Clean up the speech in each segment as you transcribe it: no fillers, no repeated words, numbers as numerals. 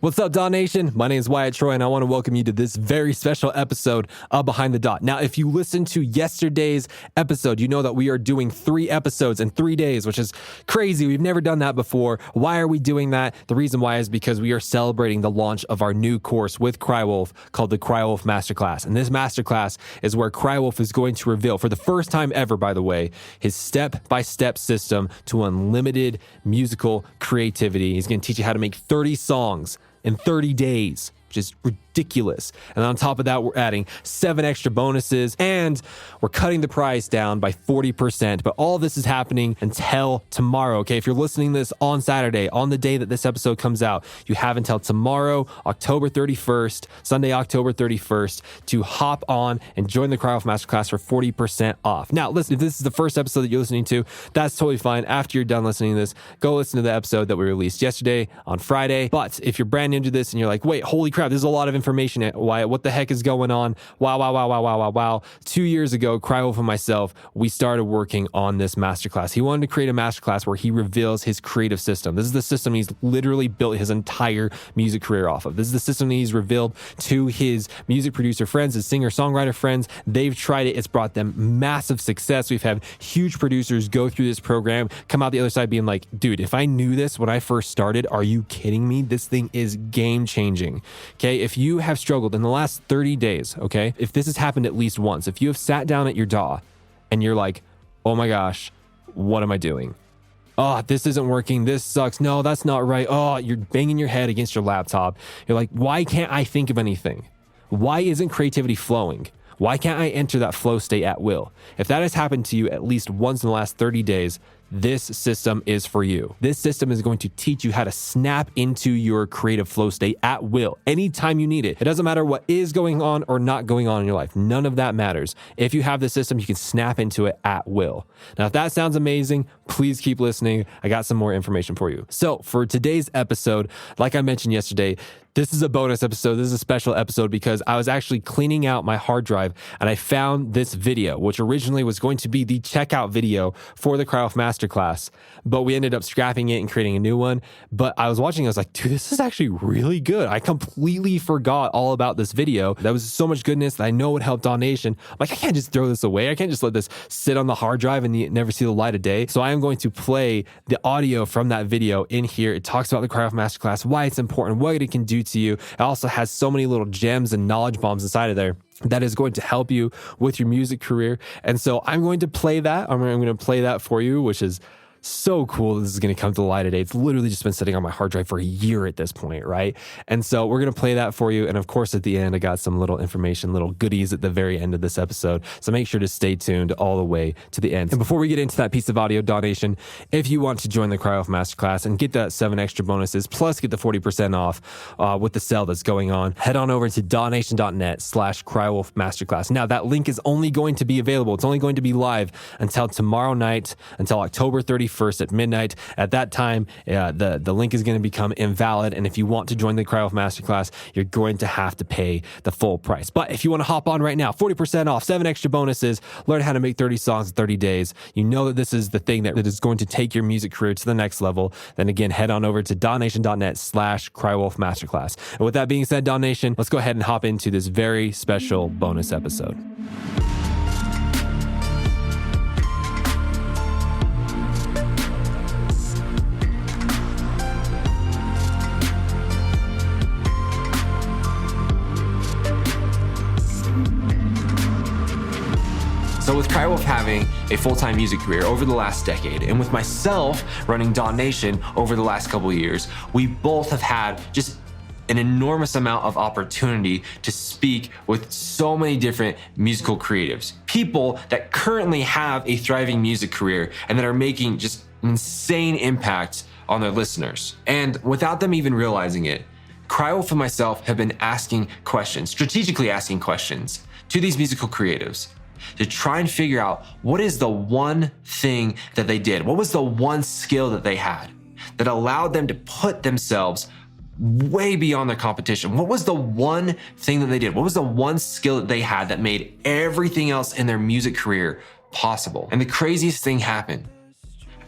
What's up, Daw Nation? My name is Wyatt Troy, and I want to welcome you to this very special episode of Behind the Dot. Now, if you listened to yesterday's episode, you know that we are doing 3 episodes in 3 days, which is crazy. We've never done that before. Why are we doing that? The reason why is because we are celebrating the launch of our new course with Crywolf called the Crywolf Masterclass. And this masterclass is where Crywolf is going to reveal, for the first time ever, by the way, his step-by-step system to unlimited musical creativity. He's going to teach you how to make 30 songs in 30 days, which is ridiculous. And on top of that, we're adding 7 extra bonuses and we're cutting the price down by 40%. But all this is happening until tomorrow, okay? If you're listening to this on Saturday, on the day that this episode comes out, you have until tomorrow, October 31st, Sunday, October 31st, to hop on and join the Crywolf Masterclass for 40% off. Now, listen, if this is the first episode that you're listening to, that's totally fine. After you're done listening to this, go listen to the episode that we released yesterday on Friday. But if you're brand new to this and you're like, wait, holy crap, there's a lot of information. Wyatt, what the heck is going on? Wow. 2 years ago, Crywolf and myself, we started working on this masterclass. He wanted to create a masterclass where he reveals his creative system. This is the system he's literally built his entire music career off of. This is the system that he's revealed to his music producer friends, his singer-songwriter friends. They've tried it. It's brought them massive success. We've had huge producers go through this program, come out the other side being like, dude, if I knew this when I first started, are you kidding me? This thing is game-changing. Okay, if you have struggled in the last 30 days, okay, if this has happened at least once, if you have sat down at your DAW and you're like, oh my gosh, what am I doing? Oh, this isn't working. This sucks. No, that's not right. Oh, you're banging your head against your laptop. You're like, why can't I think of anything? Why isn't creativity flowing? Why can't I enter that flow state at will? If that has happened to you at least once in the last 30 days, this system is for you. This system is going to teach you how to snap into your creative flow state at will, anytime you need it. It doesn't matter what is going on or not going on in your life. None of that matters. If you have this system, you can snap into it at will. Now, if that sounds amazing, please keep listening. I got some more information for you. So for today's episode, like I mentioned yesterday, this is a bonus episode. This is a special episode because I was actually cleaning out my hard drive and I found this video, which originally was going to be the checkout video for the Crywolf Masterclass, but we ended up scrapping it and creating a new one. But I was watching, I was like, dude, this is actually really good. I completely forgot all about this video. That was so much goodness that I know would help Daw Nation. Like, I can't just throw this away. I can't just let this sit on the hard drive and never see the light of day. So I am going to play the audio from that video in here. It talks about the Crywolf Masterclass, why it's important, what it can do to you. It also has so many little gems and knowledge bombs inside of there that is going to help you with your music career. And so I'm going to play that. I'm going to play that for you, which is so cool. This is going to come to the light today. It's literally just been sitting on my hard drive for a year at this point, right? And so we're going to play that for you. And of course, at the end, I got some little information, little goodies at the very end of this episode. So make sure to stay tuned all the way to the end. And before we get into that piece of audio, Daw Nation, if you want to join the Crywolf Masterclass and get that 7 extra bonuses, plus get the 40% off with the sale that's going on, head on over to dawnation.net/Crywolf Masterclass. Now, that link is only going to be available. It's only going to be live until tomorrow night, until October 31st at midnight. At that time, the link is going to become invalid. And if you want to join the Crywolf Masterclass, you're going to have to pay the full price. But if you want to hop on right now, 40% off, 7 extra bonuses, learn how to make 30 songs in 30 days. You know that this is the thing that is going to take your music career to the next level. Then again, head on over to dawnation.net/Crywolf Masterclass. And with that being said, Daw Nation, let's go ahead and hop into this very special bonus episode. So with Crywolf having a full-time music career over the last decade, and with myself running Daw Nation over the last couple of years, we both have had just an enormous amount of opportunity to speak with so many different musical creatives, people that currently have a thriving music career and that are making just insane impact on their listeners. And without them even realizing it, Crywolf and myself have been asking questions, strategically asking questions to these musical creatives to try and figure out what is the one thing that they did? What was the one skill that they had that allowed them to put themselves way beyond their competition? What was the one thing that they did? What was the one skill that they had that made everything else in their music career possible? And the craziest thing happened.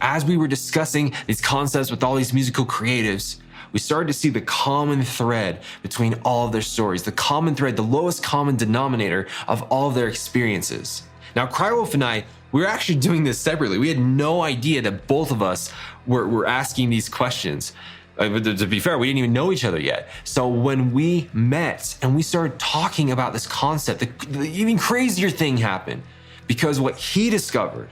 As we were discussing these concepts with all these musical creatives, we started to see the common thread between all of their stories, the common thread, the lowest common denominator of all of their experiences. Now, Crywolf and I, we were actually doing this separately. We had no idea that both of us were asking these questions. To be fair, we didn't even know each other yet. So when we met and we started talking about this concept, the even crazier thing happened, because what he discovered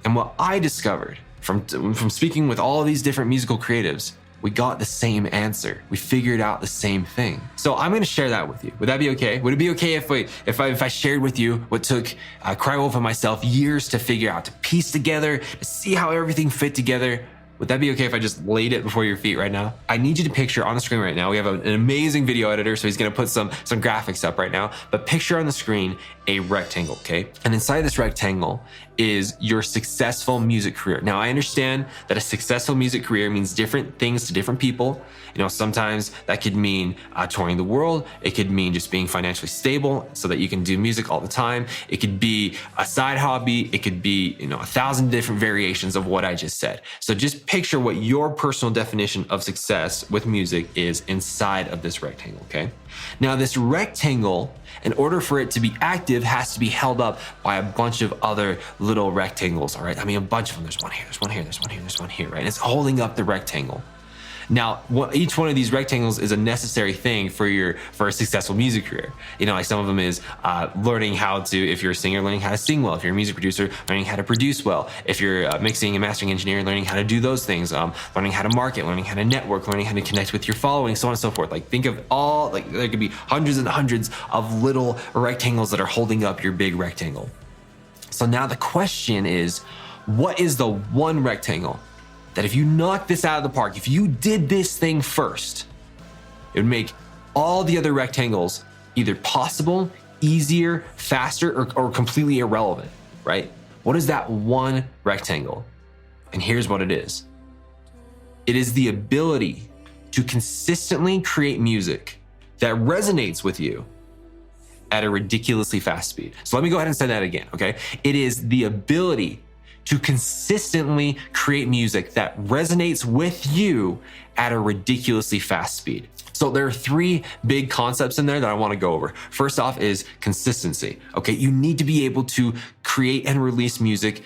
and what I discovered from speaking with all of these different musical creatives, we got the same answer. We figured out the same thing. So I'm gonna share that with you. Would that be okay? Would it be okay if I shared with you what took Crywolf and myself years to figure out, to piece together, to see how everything fit together? Would that be okay if I just laid it before your feet right now? I need you to picture on the screen right now, we have an amazing video editor, so he's gonna put some graphics up right now, but picture on the screen a rectangle, okay? And inside this rectangle is your successful music career. Now, I understand that a successful music career means different things to different people. You know, sometimes that could mean touring the world. It could mean just being financially stable so that you can do music all the time. It could be a side hobby. It could be, 1,000 different variations of what I just said. So just picture what your personal definition of success with music is inside of this rectangle, okay? Now, this rectangle, in order for it to be active, has to be held up by a bunch of other little rectangles, all right? I mean, a bunch of them. There's one here, there's one here, there's one here, there's one here, right? And it's holding up the rectangle. Now, each one of these rectangles is a necessary thing for a successful music career. Like some of them is learning how to, if you're a singer, learning how to sing well. If you're a music producer, learning how to produce well. If you're a mixing and mastering engineer, learning how to do those things. Learning how to market, learning how to network, learning how to connect with your following, so on and so forth. Like think of all, like there could be hundreds and hundreds of little rectangles that are holding up your big rectangle. So now the question is, what is the one rectangle that if you knock this out of the park, if you did this thing first, it would make all the other rectangles either possible, easier, faster, or completely irrelevant, right? What is that one rectangle? And here's what it is. It is the ability to consistently create music that resonates with you at a ridiculously fast speed. So let me go ahead and say that again, okay? It is the ability to consistently create music that resonates with you at a ridiculously fast speed. So there are three big concepts in there that I want to go over. First off is consistency. Okay, you need to be able to create and release music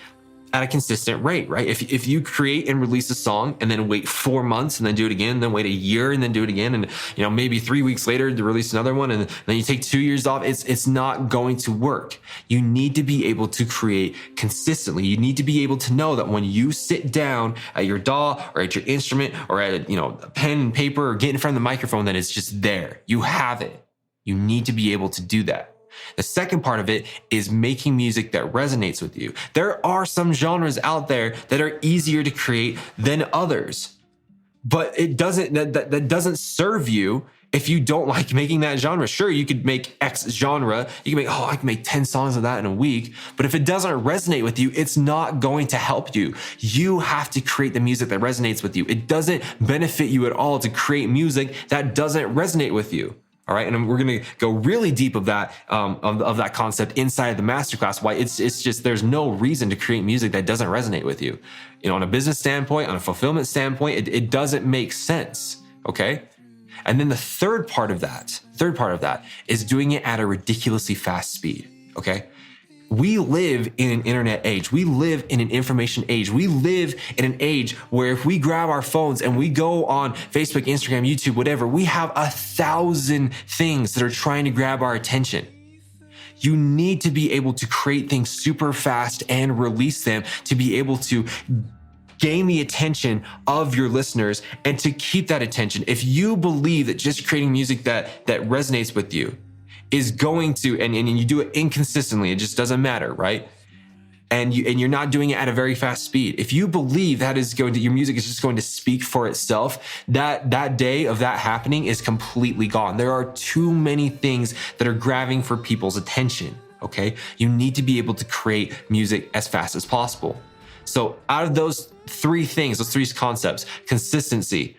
at a consistent rate, right? If you create and release a song and then wait 4 months and then do it again, then wait a year and then do it again, and maybe 3 weeks later to release another one, and then you take 2 years off, it's not going to work. You need to be able to create consistently. You need to be able to know that when you sit down at your DAW or at your instrument or at a pen and paper or get in front of the microphone, that it's just there. You have it. You need to be able to do that. The second part of it is making music that resonates with you. There are some genres out there that are easier to create than others, but that doesn't serve you if you don't like making that genre. Sure, you could make X genre. You can make, I can make 10 songs of that in a week. But if it doesn't resonate with you, it's not going to help you. You have to create the music that resonates with you. It doesn't benefit you at all to create music that doesn't resonate with you. All right, and we're gonna go really deep of that concept inside of the masterclass. Why it's just there's no reason to create music that doesn't resonate with you. On a business standpoint, on a fulfillment standpoint, it doesn't make sense. Okay, and then the third part of that is doing it at a ridiculously fast speed. Okay. We live in an internet age. We live in an information age. We live in an age where if we grab our phones and we go on Facebook, Instagram, YouTube, whatever, we have 1,000 things that are trying to grab our attention. You need to be able to create things super fast and release them to be able to gain the attention of your listeners and to keep that attention. If you believe that just creating music that resonates with you is going to, and you do it inconsistently, it just doesn't matter, right? And you're not doing it at a very fast speed. If you believe that is going to, your music is just going to speak for itself, that day of that happening is completely gone. There are too many things that are grabbing for people's attention, okay? You need to be able to create music as fast as possible. So out of those three things, those three concepts, consistency,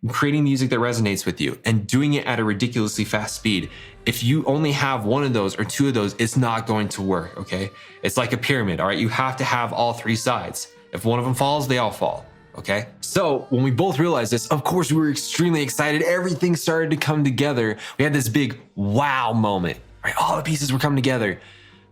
creating music that resonates with you, and doing it at a ridiculously fast speed, if you only have one of those or two of those, it's not going to work, okay? It's like a pyramid, all right? You have to have all three sides. If one of them falls, they all fall. Okay. So when we both realized this, of course, we were extremely excited. Everything started to come together. We had this big wow moment, right? All the pieces were coming together,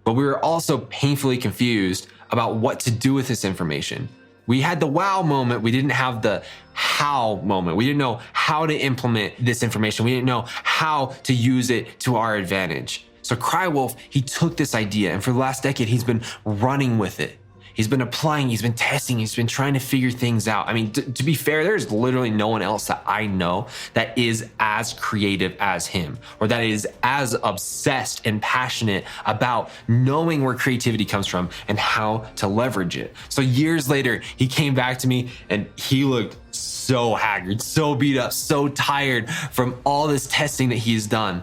but we were also painfully confused about what to do with this information. We had the wow moment. We didn't have the how moment. We didn't know how to implement this information. We didn't know how to use it to our advantage. So Crywolf, he took this idea, and for the last decade, he's been running with it. He's been applying, he's been testing, he's been trying to figure things out. I mean, to be fair, there's literally no one else that I know that is as creative as him, or that is as obsessed and passionate about knowing where creativity comes from and how to leverage it. So years later, he came back to me and he looked so haggard, so beat up, so tired from all this testing that he's done.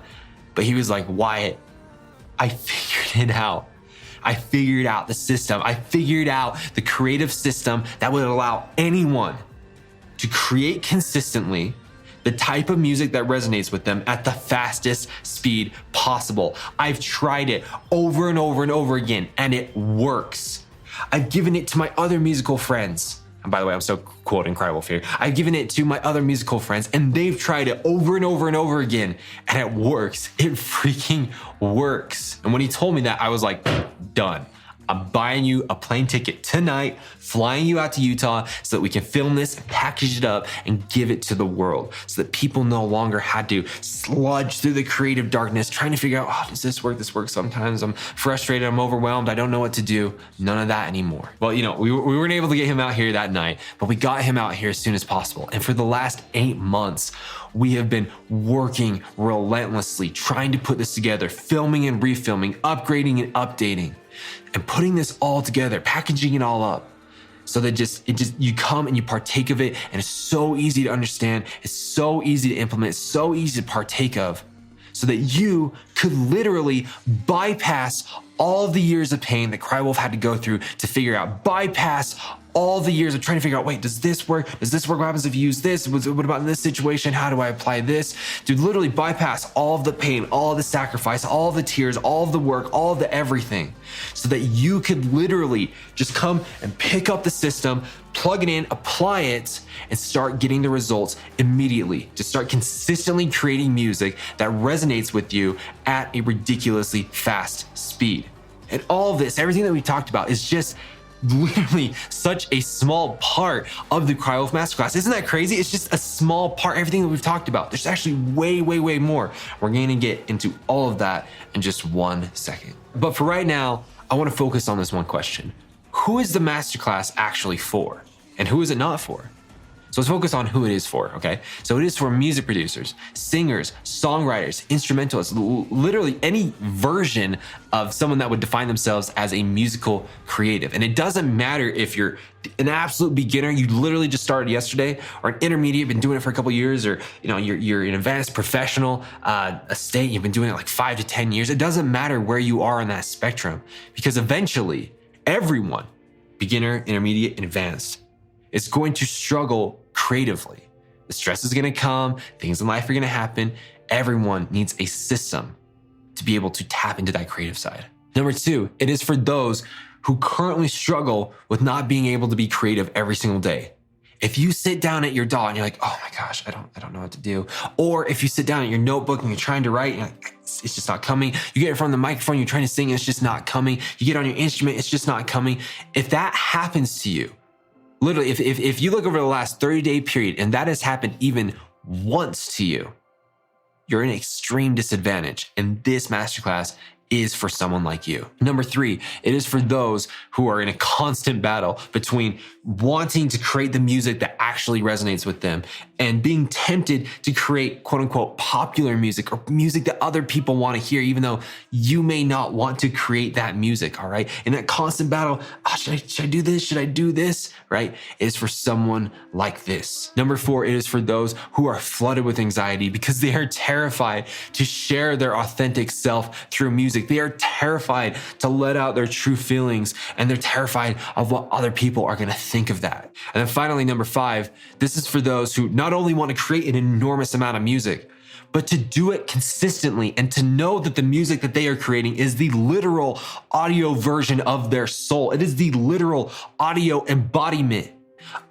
But he was like, Wyatt, I figured it out. I figured out the system. I figured out the creative system that would allow anyone to create consistently the type of music that resonates with them at the fastest speed possible. I've tried it over and over and over again, and it works. I've given it to my other musical friends. And by the way, I'm still quoting Crywolf here. I've given it to my other musical friends, and they've tried it over and over and over again, and it works. It freaking works. And when he told me that, I was like, done. I'm buying you a plane ticket tonight, flying you out to Utah so that we can film this and package it up and give it to the world so that people no longer had to sludge through the creative darkness trying to figure out, oh, does this work? This works sometimes. I'm frustrated. I'm overwhelmed. I don't know what to do. None of that anymore. Well, we weren't able to get him out here that night, but we got him out here as soon as possible. And for the last 8 months, we have been working relentlessly, trying to put this together, filming and refilming, upgrading and updating, and putting this all together, packaging it all up so that you come and you partake of it, and it's so easy to understand, it's so easy to implement, it's so easy to partake of, so that you could literally bypass all of the years of pain that Crywolf had to go through to figure out, bypass all the years of trying to figure out, wait, does this work? Does this work? What happens if you use this? What about in this situation? How do I apply this? Dude, literally bypass all of the pain, all of the sacrifice, all of the tears, all of the work, all of the everything, so that you could literally just come and pick up the system, plug it in, apply it, and start getting the results immediately. To start consistently creating music that resonates with you at a ridiculously fast speed. And all of this, everything that we talked about, is just literally such a small part of the Crywolf Masterclass. Isn't that crazy? It's just a small part, everything that we've talked about. There's actually way, way, way more. We're going to get into all of that in just 1 second. But for right now, I want to focus on this one question. Who is the Masterclass actually for? And who is it not for? So let's focus on who it is for, okay? So it is for music producers, singers, songwriters, instrumentalists, literally any version of someone that would define themselves as a musical creative. And it doesn't matter if you're an absolute beginner, you literally just started yesterday, or an intermediate, been doing it for a couple years, or you're an advanced professional estate, you've been doing it like 5 to 10 years. It doesn't matter where you are on that spectrum, because eventually everyone, beginner, intermediate, and advanced, is going to struggle creatively. The stress is going to come, things in life are going to happen. Everyone needs a system to be able to tap into that creative side. Number 2, it is for those who currently struggle with not being able to be creative every single day. If you sit down at your DAW and you're like, oh my gosh, I don't know what to do. Or if you sit down at your notebook and you're trying to write, and you're like, it's just not coming. You get in front of the microphone, you're trying to sing, and it's just not coming. You get on your instrument, it's just not coming. If that happens to you, literally, if you look over the last 30-day period and that has happened even once to you, you're in extreme disadvantage. And this masterclass is for someone like you. Number 3, it is for those who are in a constant battle between wanting to create the music that actually resonates with them and being tempted to create quote unquote popular music, or music that other people want to hear, even though you may not want to create that music. All right. In that constant battle, should I do this? Should I do this? Right. It is for someone like this. Number 4, it is for those who are flooded with anxiety because they are terrified to share their authentic self through music. They are terrified to let out their true feelings, and they're terrified of what other people are going to think of that. And then finally, number 5, this is for those who not only want to create an enormous amount of music, but to do it consistently and to know that the music that they are creating is the literal audio version of their soul. It is the literal audio embodiment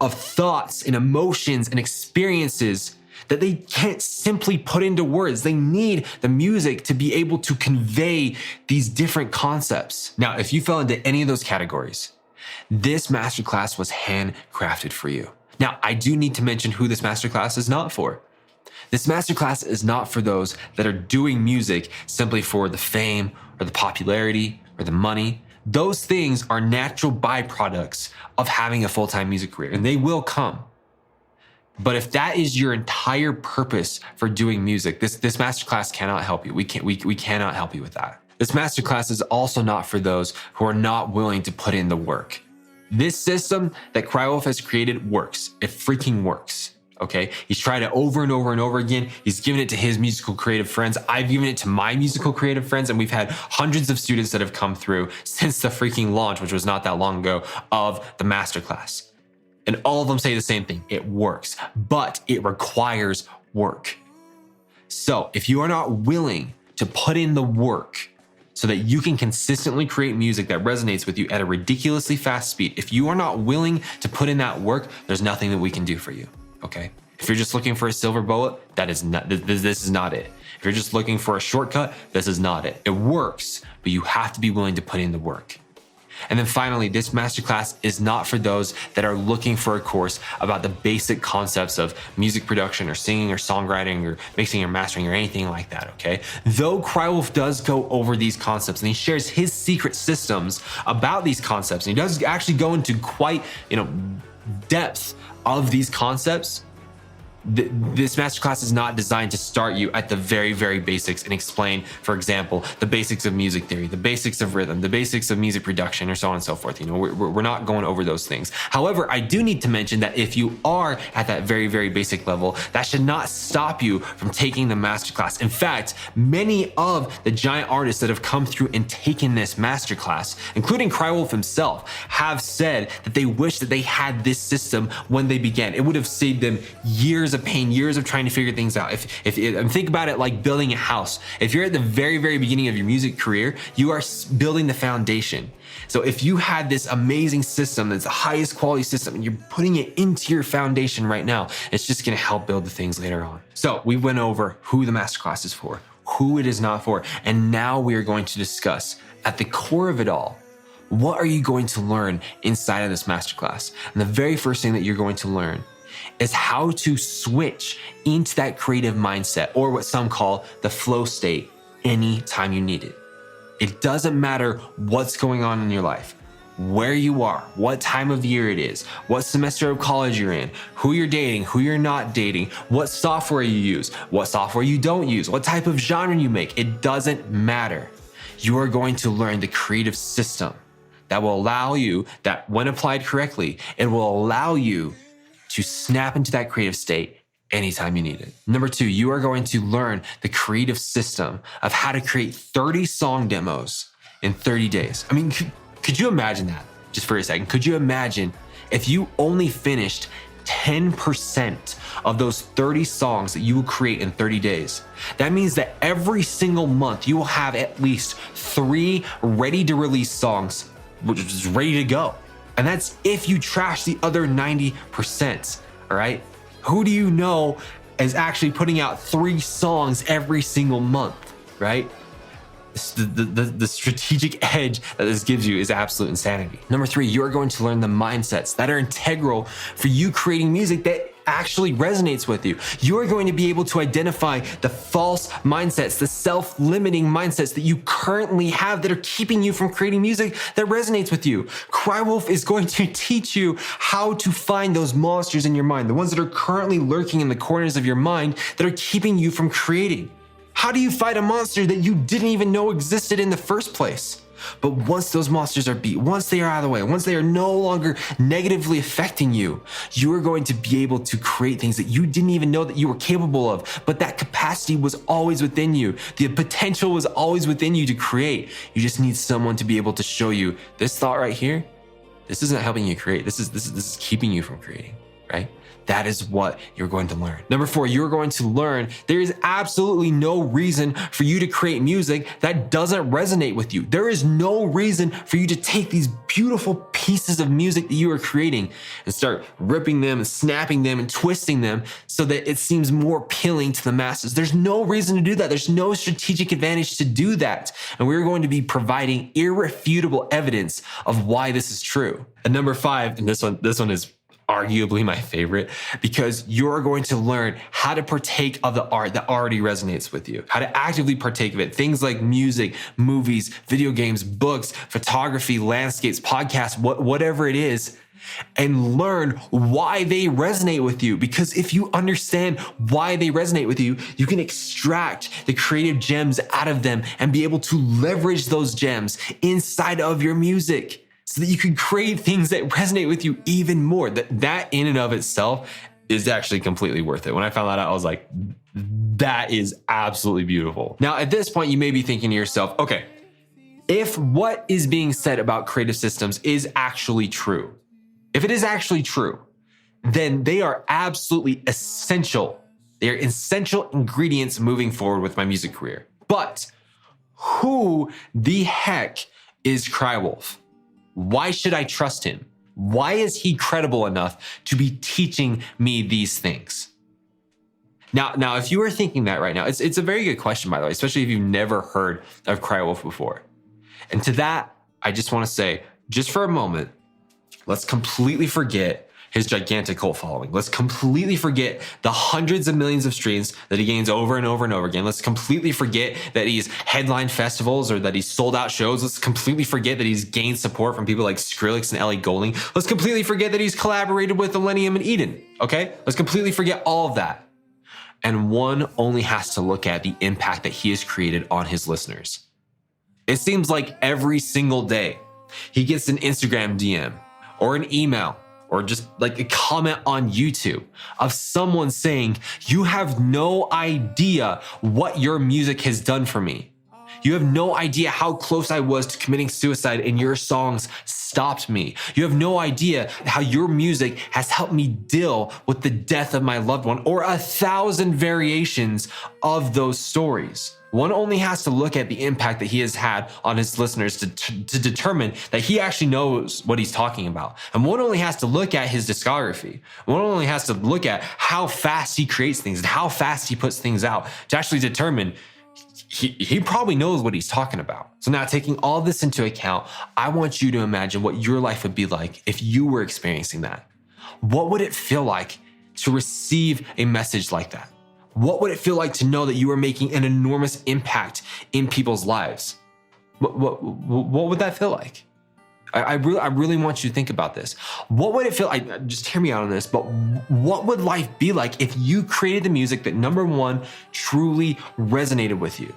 of thoughts and emotions and experiences that they can't simply put into words. They need the music to be able to convey these different concepts. Now, if you fell into any of those categories, this masterclass was handcrafted for you. Now, I do need to mention who this masterclass is not for. This masterclass is not for those that are doing music simply for the fame or the popularity or the money. Those things are natural byproducts of having a full-time music career, and they will come. But if that is your entire purpose for doing music, this masterclass cannot help you. We cannot help you with that. This masterclass is also not for those who are not willing to put in the work. This system that Cryolf has created works. It freaking works. Okay. He's tried it over and over and over again. He's given it to his musical creative friends. I've given it to my musical creative friends, and we've had hundreds of students that have come through since the freaking launch, which was not that long ago, of the masterclass. And all of them say the same thing. It works, but it requires work. So if you are not willing to put in the work so that you can consistently create music that resonates with you at a ridiculously fast speed, if you are not willing to put in that work, there's nothing that we can do for you. Okay. If you're just looking for a silver bullet, this is not it. If you're just looking for a shortcut, this is not it. It works, but you have to be willing to put in the work. And then finally, this masterclass is not for those that are looking for a course about the basic concepts of music production or singing or songwriting or mixing or mastering or anything like that, okay? Though Cryolf does go over these concepts and he shares his secret systems about these concepts, and he does actually go into quite, depth of these concepts, this masterclass is not designed to start you at the very, very basics and explain, for example, the basics of music theory, the basics of rhythm, the basics of music production, or so on and so forth. We're not going over those things. However, I do need to mention that if you are at that very, very basic level, that should not stop you from taking the masterclass. In fact, many of the giant artists that have come through and taken this masterclass, including Cryolf himself, have said that they wish that they had this system when they began. It would have saved them years of pain, years of trying to figure things out. If think about it like building a house. If you're at the very, very beginning of your music career, you are building the foundation. So if you had this amazing system that's the highest quality system and you're putting it into your foundation right now, it's just going to help build the things later on. So we went over who the masterclass is for, who it is not for, and now we are going to discuss at the core of it all, what are you going to learn inside of this masterclass? And the very first thing that you're going to learn is how to switch into that creative mindset, or what some call the flow state, anytime you need it. It doesn't matter what's going on in your life, where you are, what time of year it is, what semester of college you're in, who you're dating, who you're not dating, what software you use, what software you don't use, what type of genre you make. It doesn't matter. You are going to learn the creative system that will allow you, that when applied correctly, it will allow you to snap into that creative state anytime you need it. Number two, you are going to learn the creative system of how to create 30 song demos in 30 days. I mean, could you imagine that just for a second? Could you imagine if you only finished 10% of those 30 songs that you will create in 30 days? That means that every single month you will have at least 3 ready to release songs, which is ready to go. And that's if you trash the other 90%, all right? Who do you know is actually putting out 3 songs every single month, right? The strategic edge that this gives you is absolute insanity. Number 3, you're going to learn the mindsets that are integral for you creating music that actually resonates with you. You are going to be able to identify the false mindsets, the self-limiting mindsets that you currently have that are keeping you from creating music that resonates with you. Cryolf is going to teach you how to find those monsters in your mind, the ones that are currently lurking in the corners of your mind that are keeping you from creating. How do you fight a monster that you didn't even know existed in the first place? But once those monsters are beat, once they are out of the way, once they are no longer negatively affecting you, you are going to be able to create things that you didn't even know that you were capable of, but that capacity was always within you. The potential was always within you to create. You just need someone to be able to show you this thought right here. This isn't helping you create. This is keeping you from creating, right? That is what you're going to learn. Number 4, you're going to learn there is absolutely no reason for you to create music that doesn't resonate with you. There is no reason for you to take these beautiful pieces of music that you are creating and start ripping them and snapping them and twisting them so that it seems more appealing to the masses. There's no reason to do that. There's no strategic advantage to do that. And we're going to be providing irrefutable evidence of why this is true. And number 5, and this one is arguably my favorite, because you're going to learn how to partake of the art that already resonates with you, how to actively partake of it. Things like music, movies, video games, books, photography, landscapes, podcasts, whatever it is, and learn why they resonate with you. Because if you understand why they resonate with you, you can extract the creative gems out of them and be able to leverage those gems inside of your music, so that you can create things that resonate with you even more. That in and of itself is actually completely worth it. When I found that out, I was like, that is absolutely beautiful. Now, at this point, you may be thinking to yourself, okay, if what is being said about creative systems is actually true, if it is actually true, then they are absolutely essential. They are essential ingredients moving forward with my music career. But who the heck is Crywolf? Why should I trust him? Why is he credible enough to be teaching me these things? Now, if you are thinking that right now, it's a very good question, by the way, especially if you've never heard of Crywolf before. And to that, I just want to say, just for a moment, let's completely forget his gigantic cult following. Let's completely forget the hundreds of millions of streams that he gains over and over and over again. Let's completely forget that he's headlined festivals or that he's sold out shows. Let's completely forget that he's gained support from people like Skrillex and Ellie Goulding. Let's completely forget that he's collaborated with Illenium and Eden, okay? Let's completely forget all of that. And one only has to look at the impact that he has created on his listeners. It seems like every single day he gets an Instagram DM or an email or just like a comment on YouTube of someone saying, you have no idea what your music has done for me. You have no idea how close I was to committing suicide and your songs stopped me. You have no idea how your music has helped me deal with the death of my loved one, or 1,000 variations of those stories. One only has to look at the impact that he has had on his listeners to determine that he actually knows what he's talking about. And one only has to look at his discography. One only has to look at how fast he creates things and how fast he puts things out to actually determine he probably knows what he's talking about. So now, taking all this into account, I want you to imagine what your life would be like if you were experiencing that. What would it feel like to receive a message like that? What would it feel like to know that you are making an enormous impact in people's lives? What would that feel like? I really want you to think about this. What would it feel like? Just hear me out on this, but what would life be like if you created the music that, number 1, truly resonated with you?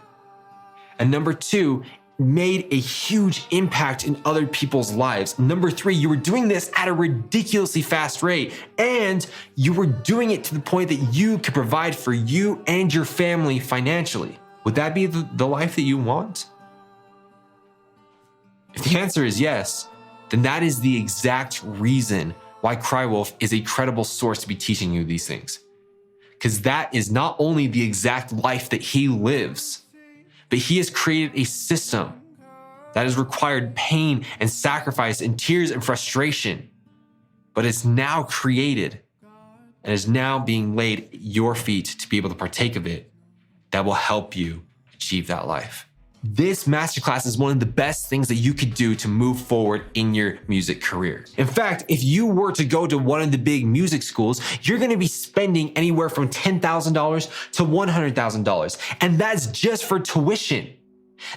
And number 2, made a huge impact in other people's lives. Number 3, you were doing this at a ridiculously fast rate, and you were doing it to the point that you could provide for you and your family financially. Would that be the life that you want? If the answer is yes, then that is the exact reason why Crywolf is a credible source to be teaching you these things. Because that is not only the exact life that he lives, but he has created a system that has required pain and sacrifice and tears and frustration, but it's now created and is now being laid at your feet to be able to partake of it, that will help you achieve that life. This masterclass is one of the best things that you could do to move forward in your music career. In fact, if you were to go to one of the big music schools, you're going to be spending anywhere from $10,000 to $100,000. And that's just for tuition.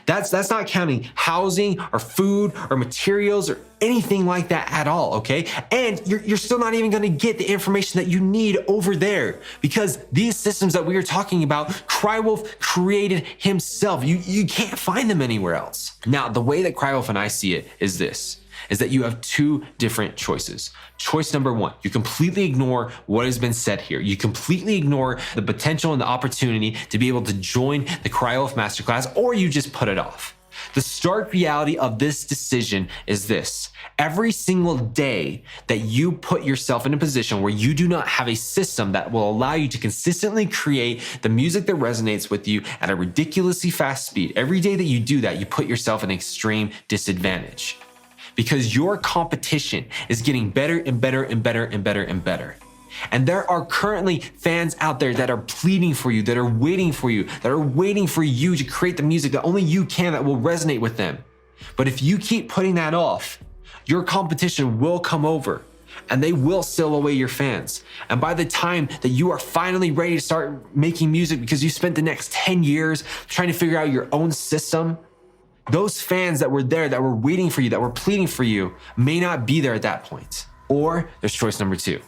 That's not counting housing or food or materials or anything like that at all, okay? And you're still not even gonna get the information that you need over there, because these systems that we are talking about, Crywolf created himself. You can't find them anywhere else. Now, the way that Crywolf and I see it is this, is that you have 2 different choices. Choice number 1, you completely ignore what has been said here. You completely ignore the potential and the opportunity to be able to join the Crywolf Masterclass, or you just put it off. The stark reality of this decision is this: every single day that you put yourself in a position where you do not have a system that will allow you to consistently create the music that resonates with you at a ridiculously fast speed, every day that you do that, you put yourself in extreme disadvantage. because your competition is getting better and better and better and better and better. And there are currently fans out there that are pleading for you, that are waiting for you, that are waiting for you to create the music that only you can, that will resonate with them. But if you keep putting that off, your competition will come over and they will steal away your fans. And by the time that you are finally ready to start making music because you spent the next 10 years trying to figure out your own system, those fans that were there, that were waiting for you, that were pleading for you, may not be there at that point. Or there's choice number 2,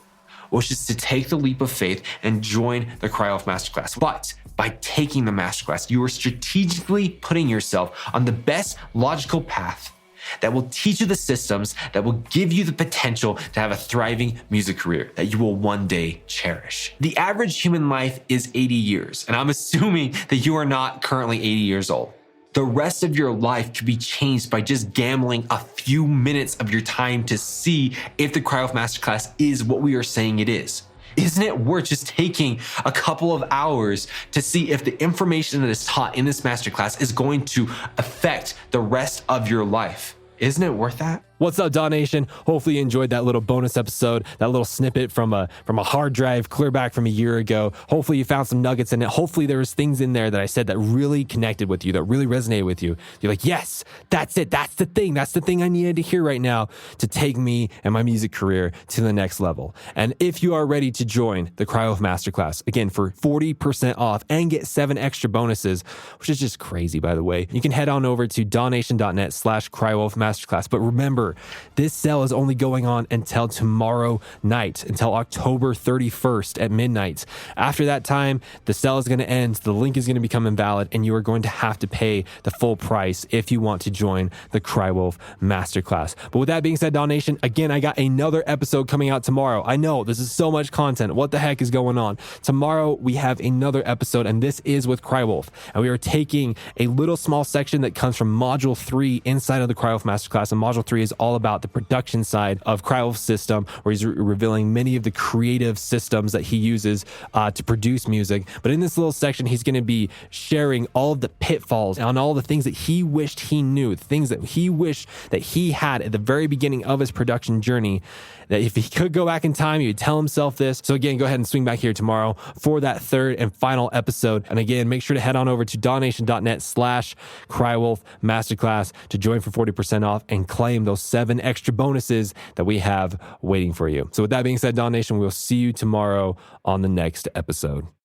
which is to take the leap of faith and join the Cryo Wealth Masterclass. But by taking the masterclass, you are strategically putting yourself on the best logical path that will teach you the systems that will give you the potential to have a thriving music career that you will one day cherish. The average human life is 80 years, and I'm assuming that you are not currently 80 years old. The rest of your life could be changed by just gambling a few minutes of your time to see if the Cryo Wealth Masterclass is what we are saying it is. Isn't it worth just taking a couple of hours to see if the information that is taught in this masterclass is going to affect the rest of your life? Isn't it worth that? What's up, Daw Nation? Hopefully you enjoyed that little bonus episode, that little snippet from a hard drive clear back from a year ago. Hopefully you found some nuggets in it. Hopefully there was things in there that I said that really connected with you, that really resonated with you. You're like, yes, that's it. That's the thing. That's the thing I needed to hear right now to take me and my music career to the next level. And if you are ready to join the Cryo Wealth Masterclass, again, for 40% off and get 7 extra bonuses, which is just crazy, by the way, you can head on over to dawnation.net/Cryo Wealth Masterclass. But remember, this sale is only going on until tomorrow night, until October 31st at midnight. After that time, the sale is going to end, the link is going to become invalid, and you are going to have to pay the full price if you want to join the Cryo Wealth Masterclass. But with that being said, Daw Nation, again, I got another episode coming out tomorrow. I know this is so much content. What the heck is going on? Tomorrow, we have another episode, and this is with Cryo Wealth. And we are taking a little small section that comes from Module 3 inside of the Cryo Wealth Masterclass. And Module 3 is all about the production side of Cryo Wealth's system, where he's revealing many of the creative systems that he uses to produce music. But in this little section, he's going to be sharing all of the pitfalls on all the things that he wished he knew, the things that he wished that he had at the very beginning of his production journey, that if he could go back in time, he would tell himself this. So again, go ahead and swing back here tomorrow for that third and final episode. And again, make sure to head on over to dawnation.net/Cryo Wealth Masterclass to join for 40% off and claim those 7 extra bonuses that we have waiting for you. So with that being said, Daw Nation, we'll see you tomorrow on the next episode.